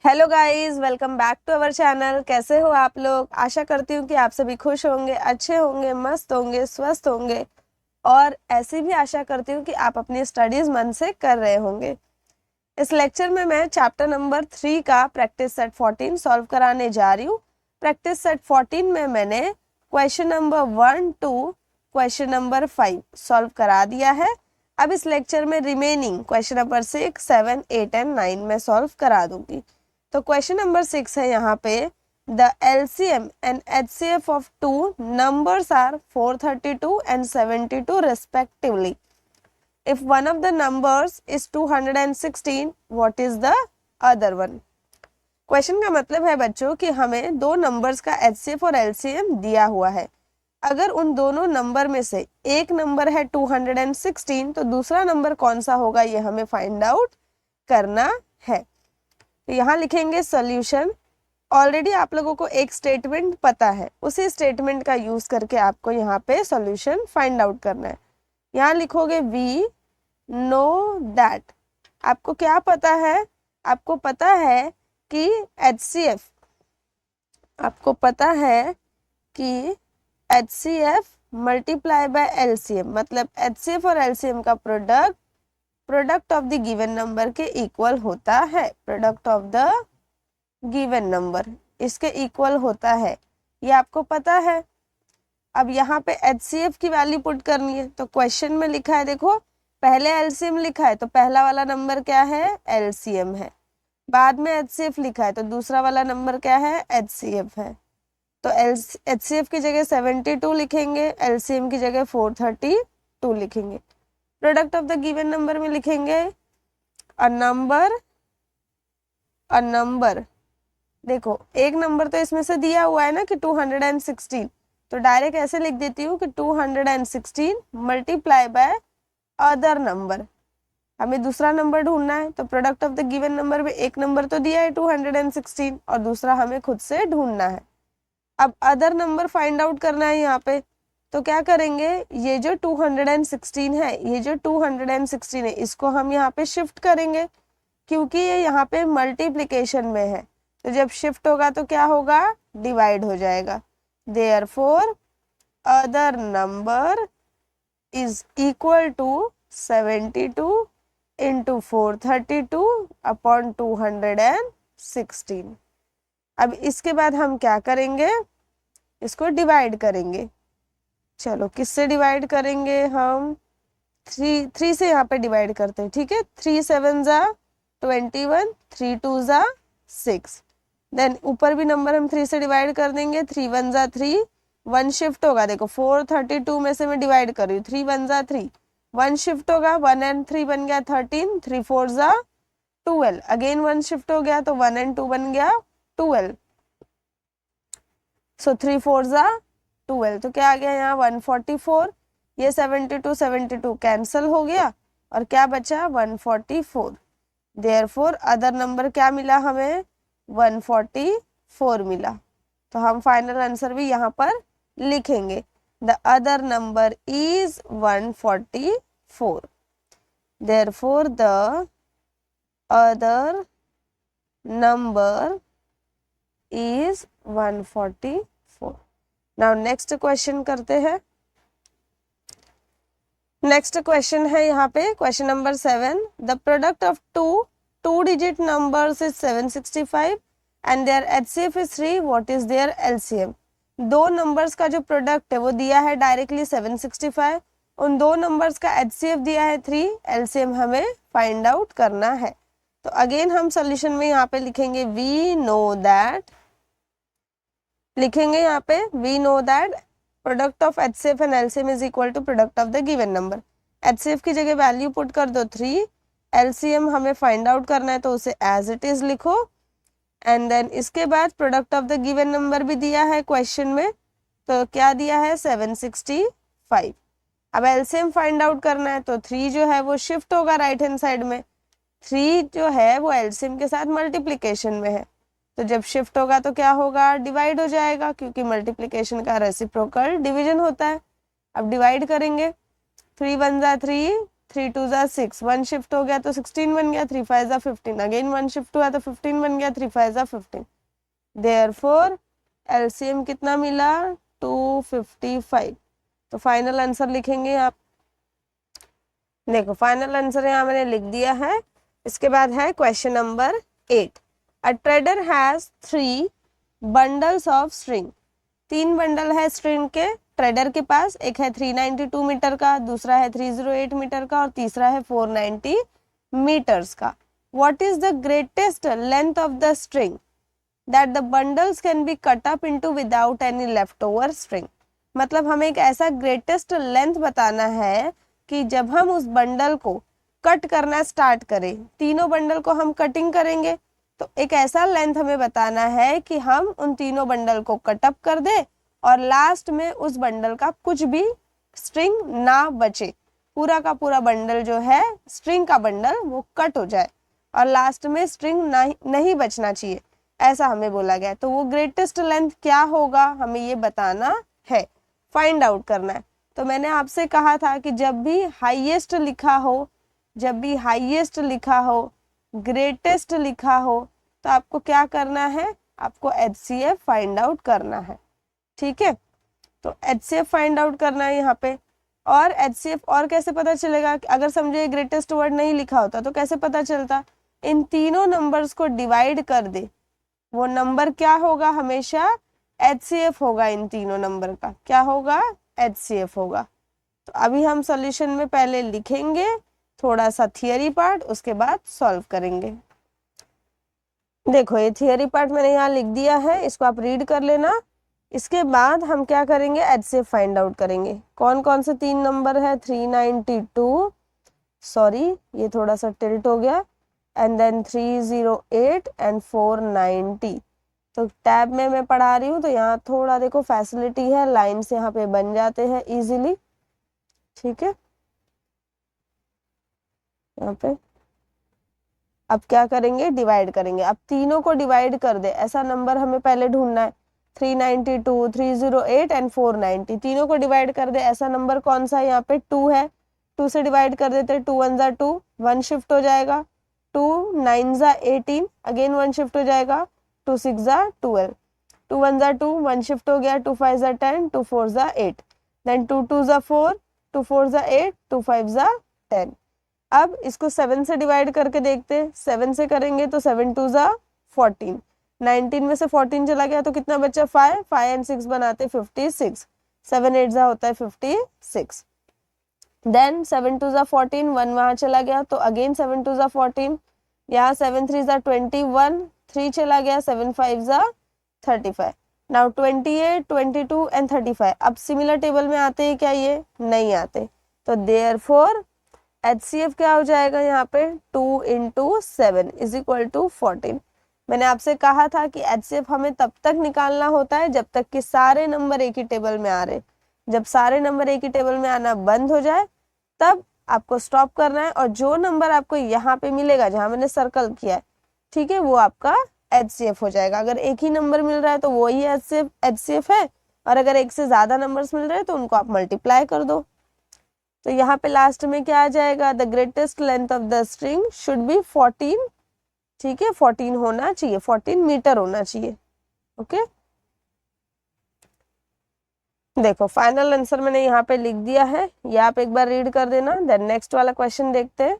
Hello guys, welcome back to our channel. कैसे हो आप लोग? आशा करती हूँ कि आप सभी खुश होंगे, अच्छे होंगे, मस्त होंगे, स्वस्थ होंगे। और ऐसी भी आशा करती हूँ कि आप अपनी स्टडीज मन से कर रहे होंगे। इस लेक्चर में मैं चैप्टर नंबर 3 का प्रैक्टिस सेट 14 सॉल्व कराने जा रही हूँ। प्रैक्टिस सेट 14 में मैंने question number 1 to question number 5 solve करा दिया है। अब इस लेक्चर में रिमेनिंग क्वेश्चन नंबर 6, 7, 8 एंड 9 में सॉल्व करा दूंगी। तो क्वेश्चन नंबर 6 है यहाँ पे, the LCM and HCF of two numbers are 432 and 72 respectively. If one of the numbers is 216, what is the other one? Question का मतलब है बच्चों कि हमें दो नंबर्स का HCF और LCM दिया हुआ है। अगर उन दोनों नंबर में से एक नंबर है 216 तो दूसरा नंबर कौन सा होगा ये हमें फाइंड आउट करना है। तो यहाँ लिखेंगे सॉल्यूशन। ऑलरेडी आप लोगों को एक स्टेटमेंट पता है, उसी स्टेटमेंट का यूज करके आपको यहाँ पे सॉल्यूशन फाइंड आउट करना है। यहाँ लिखोगे वी नो दैट। आपको क्या पता है? आपको पता है कि HCF, आपको पता है कि HCF मल्टीप्लाई बाय LCM, मतलब HCF और LCM का product of the given number के इक्वल होता है। Product of the given number इसके इक्वल होता है, ये आपको पता है। अब यहाँ पे HCF की वैल्यू पुट करनी है। तो क्वेश्चन में लिखा है, देखो पहले LCM लिखा है तो पहला वाला नंबर क्या है? LCM है। बाद में HCF लिखा है तो दूसरा वाला नंबर क्या है? HCF है। तो HCF की जगह 72 लिखेंगे, LCM की जगह 432 लिखेंगे। Product of the given number में लिखेंगे अ नंबर। देखो एक नंबर तो इसमें से दिया हुआ है ना कि 216, तो डायरेक्ट ऐसे लिख देती हूँ कि 216 मल्टीप्लाई बाय अदर नंबर। हमें दूसरा नंबर ढूंढना है, तो product of the given number में एक नंबर तो दिया है 216 और दूसरा हमें खुद से ढूंढना है। अब अदर नंबर फाइंड आउट करना है यहाँ पे, तो क्या करेंगे? ये जो 216 है, ये जो 216 है, इसको हम यहाँ पे शिफ्ट करेंगे क्योंकि ये यहाँ पे मल्टीप्लिकेशन में है। तो जब शिफ्ट होगा तो क्या होगा? डिवाइड हो जाएगा। Therefore other number is equal to 72 into 432 upon 216। अब इसके बाद हम क्या करेंगे? इसको डिवाइड करेंगे। चलो किससे डिवाइड करेंगे? हम 3 से यहाँ पे डिवाइड करते हैं, ठीक है। 3 7 जा 21, 3 2 जा 6। देन ऊपर भी नंबर हम 3 से डिवाइड कर देंगे। 3 1 जा 3, 1 शिफ्ट होगा। देखो 432 में से मैं डिवाइड कर रही हूँ, 3 1 जा 3, 1 शिफ्ट होगा, 1 एंड 3 बन गया 13, 3 4 जा 12, अगेन 1 शिफ्ट हो गया तो 1 एंड 2 बन गया 12। सो 3 4 जा 12, तो क्या आ गया यहाँ? 144। ये 72 72 कैंसल हो गया और क्या बचा? 144। देयरफॉर अदर नंबर क्या मिला हमें? 144 मिला। तो हम फाइनल आंसर भी यहाँ पर लिखेंगे, the other number is 144। Therefore the other number is 144। Now next question करते हैं। नेक्स्ट क्वेश्चन है यहाँ पे question number 7, the product of two digit numbers is 765 and their HCF is 3, what is their LCM? दो numbers का जो product है वो दिया है डायरेक्टली 765, उन दो नंबर्स का HCF दिया है 3, LCM हमें फाइंड आउट करना है। तो अगेन हम सोल्यूशन में यहाँ पे लिखेंगे वी नो दैट, लिखेंगे यहाँ पे we know that product of HCF and LCM is equal to product of the given number. HCF की जगह वैल्यू पुट कर दो 3, LCM हमें फाइंड आउट करना है तो उसे एज इट इज लिखो। एंड देन इसके बाद product of the given number भी दिया है क्वेश्चन में, तो क्या दिया है? 765। अब LCM फाइंड आउट करना है तो 3 जो है वो शिफ्ट होगा राइट हैंड साइड में, 3 जो है वो LCM के साथ मल्टीप्लिकेशन में है, तो जब शिफ्ट होगा तो क्या होगा? डिवाइड हो जाएगा, क्योंकि मल्टीप्लिकेशन का रेसिप्रोकल डिवीजन होता है। अब डिवाइड करेंगे, 3 1 जा 3, 3 2 जा 6, 1 शिफ्ट हो गया तो 16 बन गया, 3 5 जा 15, अगेन 1 शिफ्ट हुआ तो 15 बन गया, 3 5 जा 15। देयरफॉर एलसीएम कितना मिला, 255। तो फाइनल आंसर लिखेंगे आप। देखो फाइनल आंसर यहाँ मैंने लिख दिया है। इसके बाद है question number 8। A trader has 3 bundles of string. 3 bundle है स्ट्रिंग के ट्रेडर के पास। एक है 392 मीटर का, दूसरा है 308 मीटर का और तीसरा है 490 मीटर्स का। What is the greatest length of the string that the bundles can be cut up into without any left over string. मतलब हमें एक ऐसा ग्रेटेस्ट लेंथ बताना है कि जब हम उस बंडल को कट करना स्टार्ट करें, तीनों बंडल को हम कटिंग करेंगे, तो एक ऐसा लेंथ हमें बताना है कि हम उन तीनों बंडल को कट अप कर दे और लास्ट में उस बंडल का कुछ भी स्ट्रिंग ना बचे, पूरा का पूरा बंडल जो है स्ट्रिंग का बंडल वो कट हो जाए और लास्ट में स्ट्रिंग नहीं बचना चाहिए, ऐसा हमें बोला गया। तो वो ग्रेटेस्ट लेंथ क्या होगा हमें ये बताना है, फाइंड आउट करना है। तो मैंने आपसे कहा था कि जब भी हाईएस्ट लिखा हो, जब भी हाईएस्ट लिखा हो, ग्रेटेस्ट लिखा हो, तो आपको क्या करना है, आपको एचसीएफ फाइंड आउट करना है। ठीक है, तो एचसीएफ फाइंड आउट करना है यहाँ पे। और एचसीएफ और कैसे पता चलेगा, अगर समझे ग्रेटेस्ट वर्ड नहीं लिखा होता तो कैसे पता चलता, इन तीनों नंबर्स को डिवाइड कर दे, वो नंबर क्या होगा, हमेशा एचसीएफ होगा। इन तीनों नंबर का क्या होगा, एचसीएफ होगा। तो अभी हम सॉल्यूशन में पहले लिखेंगे थोड़ा सा थियरी पार्ट, उसके बाद सॉल्व करेंगे। देखो ये थियरी पार्ट मैंने यहाँ लिख दिया है, इसको आप रीड कर लेना। इसके बाद हम क्या करेंगे, एचसीएफ फाइंड आउट करेंगे। कौन कौन से 3 नंबर है, 392, सॉरी ये थोड़ा सा टिल्ट हो गया, एंड देन 308 एंड 490। तो टैब में मैं पढ़ा रही हूँ तो यहाँ थोड़ा देखो फैसिलिटी है, लाइन्स यहाँ पे बन जाते हैं इजीली। ठीक है, यहाँ पे अब क्या करेंगे, डिवाइड करेंगे। अब तीनों को डिवाइड कर दे ऐसा नंबर हमें पहले ढूंढना है। 392, 308 एंड 490, तीनों को डिवाइड कर दे ऐसा नंबर कौन सा है, यहाँ पे 2 है। 2 से डिवाइड कर देते, 2 1 जा 2, 1 शिफ्ट हो जाएगा, 2 9 जा 18, अगेन 1 शिफ्ट हो जाएगा, 2 6 जा 12, 2 1 जा 2, 1 शिफ्ट हो गया, 2 5 जा 10, 2 4 जा 8, देन 2 2 जा 4, 2 4 जा 8, 2 5 जा 10। अब इसको 7 से डिवाइड करके देखते, 7 से करेंगे तो 7 2 जा 14, 19 में से 14 चला गया तो कितना बचा, 5, 5 एंड 6 बनाते 56, 7 8 जा होता है 56, देन 7 2 जा 14, 1 वहां चला गया तो अगेन 7 2 जा 14, यहाँ 7 3 जा 21, 3 चला गया, 7 5 जा 35। नाउ 28, 22 एंड 35 अब सिमिलर टेबल में आते हैं क्या, ये नहीं आते। तो देयरफॉर एचसीएफ क्या हो जाएगा यहाँ पे, 2 × 7 = 14। मैंने आपसे कहा था कि एचसीएफ हमें तब तक निकालना होता है जब तक कि सारे नंबर एक ही टेबल में आ रहे। जब सारे नंबर एक ही टेबल में आना बंद हो जाए तब आपको स्टॉप करना है, और जो नंबर आपको यहाँ पे मिलेगा जहाँ मैंने सर्कल किया है, ठीक है, वो आपका एचसीएफ हो जाएगा। अगर एक ही नंबर मिल रहा है तो वो ही एचसीएफ है, और अगर एक से ज्यादा नंबर्स मिल रहे हैं तो उनको आप मल्टीप्लाई कर दो। तो यहाँ पे लास्ट में क्या आ जाएगा, the greatest length of the string should be 14। ठीक है, 14 होना चाहिए, 14 मीटर होना चाहिए। ओके, देखो फाइनल आंसर मैंने यहाँ पे लिख दिया है, ये आप एक बार रीड कर देना। देन नेक्स्ट वाला क्वेश्चन देखते हैं।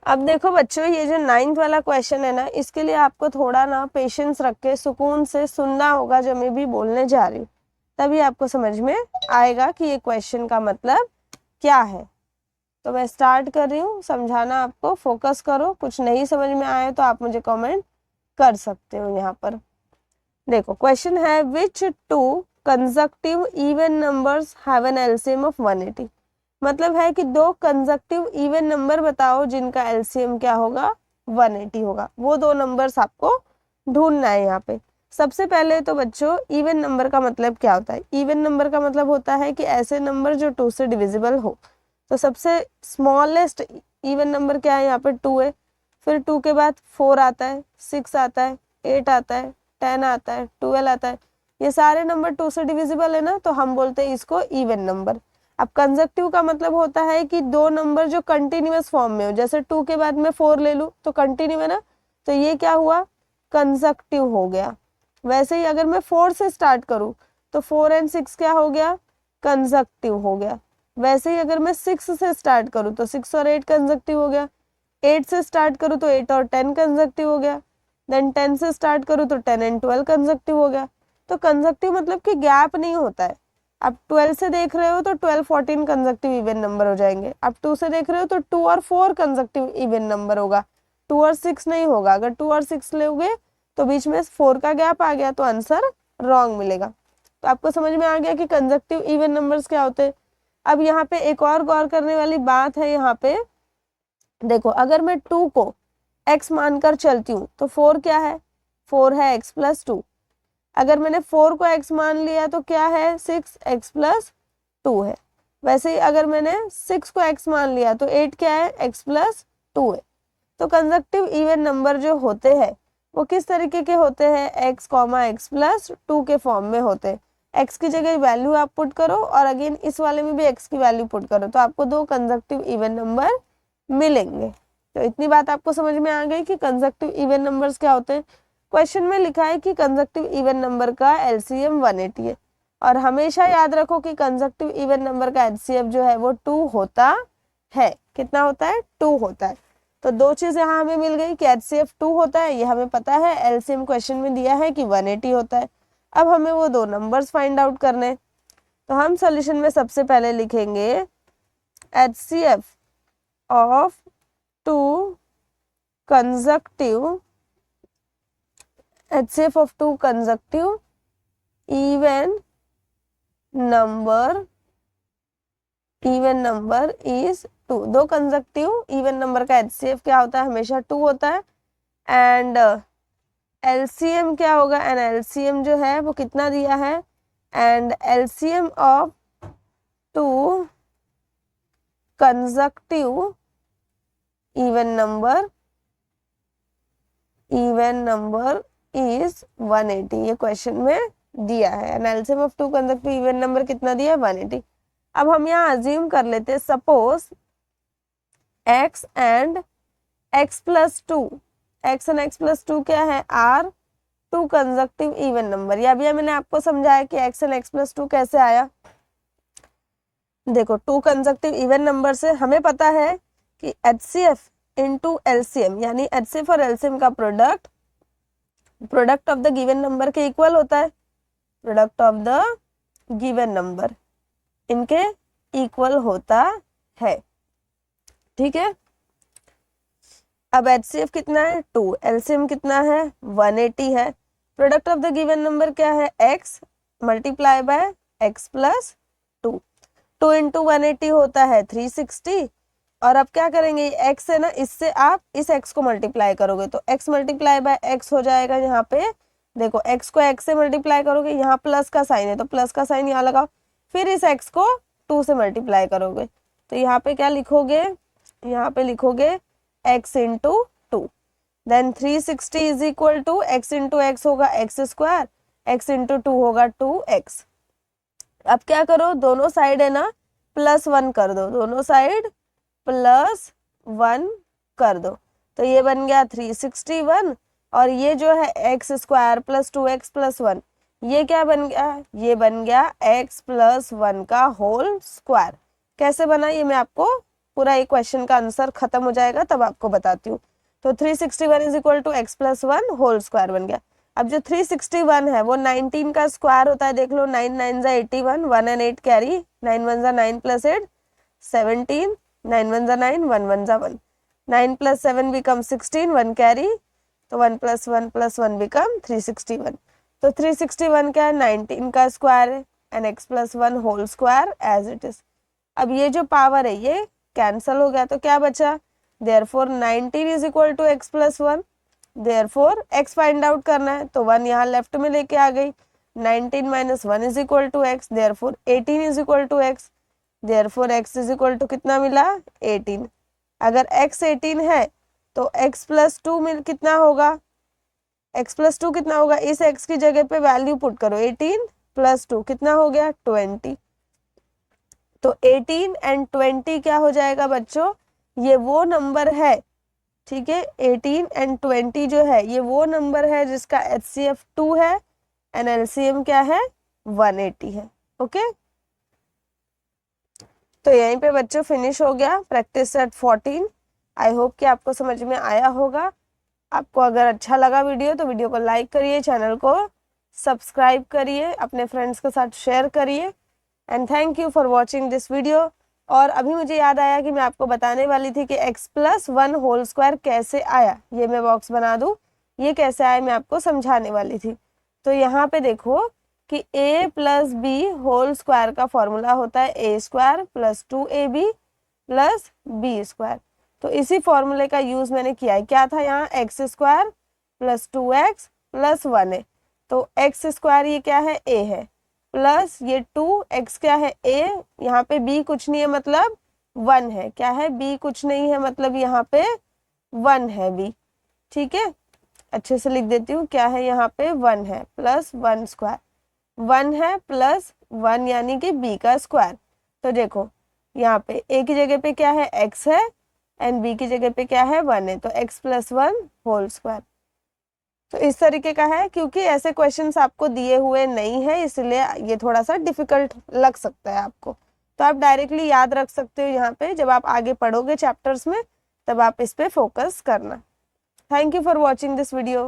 अब देखो बच्चों, ये जो 9th वाला क्वेश्चन है ना, इसके लिए आपको थोड़ा ना पेशेंस रख के सुकून से सुनना होगा जो मैं भी बोलने जा रही हूँ, तभी आपको समझ में आएगा कि ये क्वेश्चन का मतलब क्या है। तो मैं स्टार्ट कर रही हूँ समझाना आपको, फोकस करो। कुछ नहीं समझ में आए तो आप मुझे कमेंट कर सकते हो यहाँ पर। देखो क्वेश्चन है, विच 2 consecutive even numbers have an LCM of 180। मतलब है कि 2 कंसेक्टिव इवन नंबर बताओ जिनका एलसीएम क्या होगा, 180 होगा। वो 2 नंबर्स आपको ढूंढना है यहाँ पे। सबसे पहले तो बच्चों, इवन नंबर का मतलब क्या होता है, इवन नंबर का मतलब होता है कि ऐसे नंबर जो 2 से डिविजिबल हो। तो सबसे स्मॉलेस्ट इवन नंबर क्या है, यहाँ पे 2 है, फिर 2 के बाद 4 आता है, 6 आता है, 8 आता है, 10 आता है, 12 आता है। ये सारे नंबर 2 से डिविजिबल है ना, तो हम बोलते हैं इसको इवन नंबर। अब कंजक्टिव का मतलब होता है कि दो नंबर जो कंटिन्यूअस फॉर्म में हो, जैसे 2 के बाद मैं 4 ले लूं तो कंटिन्यू है ना, तो ये क्या हुआ, कंजक्टिव हो गया। वैसे ही अगर मैं 4 से स्टार्ट करूं तो 4 एंड 6 क्या हो गया, कंजक्टिव हो गया। वैसे ही अगर मैं 6 से स्टार्ट करूं तो 6 और 8 कंजक्टिव हो गया। 8 से स्टार्ट करूं तो 8 और 10 कंजक्टिव हो गया। देन 10 से स्टार्ट करूं तो 10 एंड 12 कंजक्टिव हो गया। तो कंजक्टिव मतलब कि गैप नहीं होता है। आप 12 से देख रहे हो तो 12 14 कंजक्टिव इवन नंबर हो जाएंगे। आप 2 से देख रहे हो तो 2 और 4 कंजक्टिव इवन नंबर होगा, 2 और 6 नहीं होगा। अगर 2 और 6 लोगे तो बीच में 4 का गैप आ गया तो आंसर रॉन्ग मिलेगा। तो आपको समझ में आ गया कि कंजक्टिव इवन नंबर्स क्या होते हैं। अब यहाँ पे एक और गौर करने वाली बात है, यहाँ पे देखो अगर मैं 2 को x मानकर चलती हूँ तो 4 क्या है, 4 है x प्लस 2। अगर मैंने 4 को x मान लिया तो क्या है, 6x प्लस 2 है। वैसे ही अगर मैंने 6 को x मान लिया तो 8 क्या है, x प्लस 2 है। तो कंजक्टिव इवन नंबर जो होते हैं वो किस तरीके के होते हैं, x कॉमा x प्लस 2 के फॉर्म में होते हैं। x की जगह वैल्यू आप पुट करो और अगेन इस वाले में भी x की वैल्यू पुट करो तो आपको दो कंजक्टिव इवन नंबर मिलेंगे। तो इतनी बात आपको समझ में आ गई कि कंजक्टिव इवन नंबर्स क्या होते हैं। क्वेश्चन में लिखा है कि कंजक्टिव इवन नंबर का एलसीएम 180 है और हमेशा याद रखो कि कंजक्टिव इवन नंबर का एचसीएफ जो है वो 2 होता है। कितना होता है, 2 होता है। तो दो चीज यहाँ हमें मिल गई कि एचसीएफ 2 होता है, ये हमें पता है। एलसीएम क्वेश्चन में दिया है कि 180 होता है। अब हमें वो दो नंबर्स फाइंड आउट करने, तो हम सॉल्यूशन में सबसे पहले लिखेंगे HCF of 2 consecutive HCF of 2 consecutive even number is 2। दो consecutive even number का HCF क्या होता है, हमेशा 2 होता है। एंड LCM क्या होगा, एंड LCM जो है वो कितना दिया है, and LCM of 2 consecutive even number is 180। ये क्वेश्चन में दिया है। LCM of 2 consecutive even number कितना दिया है, 180। अब हम यहाँ अज्यूम कर लेते हैं, suppose x and x plus 2, x and x plus 2 क्या है, आर 2 कंसेक्यूटिव इवन नंबर। या अभी मैंने आपको समझाया कि x एंड x प्लस 2 कैसे आया। देखो 2 कंसेक्यूटिव इवन नंबर से हमें पता है कि HCF इंटू एलसीएम, यानी HCF और एलसीएम का product of the given number के इक्वल होता है। Product of the given number इनके इक्वल होता है, ठीक है। अब HCF कितना है, 2, एलसीएम कितना है, 180 है। Product of the given number क्या है, x multiply by x plus 2। 2 into 180 होता है 360। और अब क्या करेंगे, x है ना, इससे आप इस x को मल्टीप्लाई करोगे तो x मल्टीप्लाई बाय x हो जाएगा। यहाँ पे देखो x को x से मल्टीप्लाई करोगे, यहाँ प्लस का साइन है तो प्लस का साइन यहाँ लगाओ, फिर इस x को 2 से मल्टीप्लाई करोगे तो यहाँ पे क्या लिखोगे, यहाँ पे लिखोगे x into 2। Then 360 is equal to x into x होगा एक्स स्क्वायर, x इंटू 2 होगा 2x। अब क्या करो, दोनों साइड है ना +1 कर दो, दोनों साइड +1 कर दो तो ये बन गया 361। और ये जो है x square plus 2x plus 1, ये क्या बन गया, ये बन गया x प्लस 1 का होल स्क्वायर। कैसे बना ये मैं आपको पूरा ये क्वेश्चन का आंसर खत्म हो जाएगा तब आपको बताती हूँ। तो 361 is equal to x plus 1 whole square बन गया। अब जो 361 है वो 19 का स्क्वायर होता है, देख लो 9 9 जा 81, 1 एंड 8 कैरी, 9 1 जा 9 प्लस 8 17, 9 1 जा 9, 1 1 जा 1, 9 प्लस 7 बिकम 16, 1 कैरी, तो 1 प्लस 1 बिकम 361। तो 361 क्या है, 19 का स्क्वायर है and x plus 1 whole square as it is. अब ये जो पावर है ये कैंसल हो गया तो क्या बचा, therefore 19 is equal to x plus 1। Therefore x find out करना है तो 1 यहाँ लेफ्ट में लेके आ गई, 19 minus 1 is equal to x, therefore 18 is equal to x। Therefore x is equal to कितना मिला, 18। अगर x 18 है तो x प्लस 2 मिल कितना होगा, x प्लस 2 कितना होगा, इस x की जगह पे वैल्यू पुट करो, 18 प्लस 2 कितना हो गया 20। तो 18 एंड 20 क्या हो जाएगा बच्चों, ये वो नंबर है, ठीक है, 18 एंड 20 जो है ये वो नंबर है जिसका HCF 2 है एंड LCM क्या है 180 है। ओके, तो यहीं पे बच्चों फिनिश हो गया प्रैक्टिस सेट 14। आई होप कि आपको समझ में आया होगा। आपको अगर अच्छा लगा वीडियो तो वीडियो को लाइक करिए, चैनल को सब्सक्राइब करिए, अपने फ्रेंड्स के साथ शेयर करिए and thank you for watching this video. और अभी मुझे याद आया कि मैं आपको बताने वाली थी कि x+1 होल स्क्वायर कैसे आया, ये मैं बॉक्स बना दूं, ये कैसे आया मैं आपको समझाने वाली थी। तो यहाँ पे देखो कि a+b होल स्क्वायर का फॉर्मूला होता है a² + 2ab + b²। तो इसी फॉर्मूले का यूज मैंने किया है। क्या था यहाँ, x² + 2x + 1 है, तो x² ये क्या है a है, प्लस ये 2x क्या है a, यहाँ पे b कुछ नहीं है मतलब 1 है, क्या है b कुछ नहीं है मतलब यहाँ पे 1 है b, ठीक है, अच्छे से लिख देती हूँ, क्या है यहाँ पे 1 है प्लस 1² 1 है प्लस 1 यानी कि b का स्क्वायर। तो देखो यहाँ पे a की जगह पे क्या है x है एंड b की जगह पे क्या है 1 है, तो x+1 होल स्क्वायर। तो इस तरीके का है, क्योंकि ऐसे क्वेश्चंस आपको दिए हुए नहीं है इसलिए ये थोड़ा सा डिफिकल्ट लग सकता है आपको। तो आप डायरेक्टली याद रख सकते हो यहाँ पे, जब आप आगे पढ़ोगे चैप्टर्स में तब आप इस पे फोकस करना। Thank you for watching this video.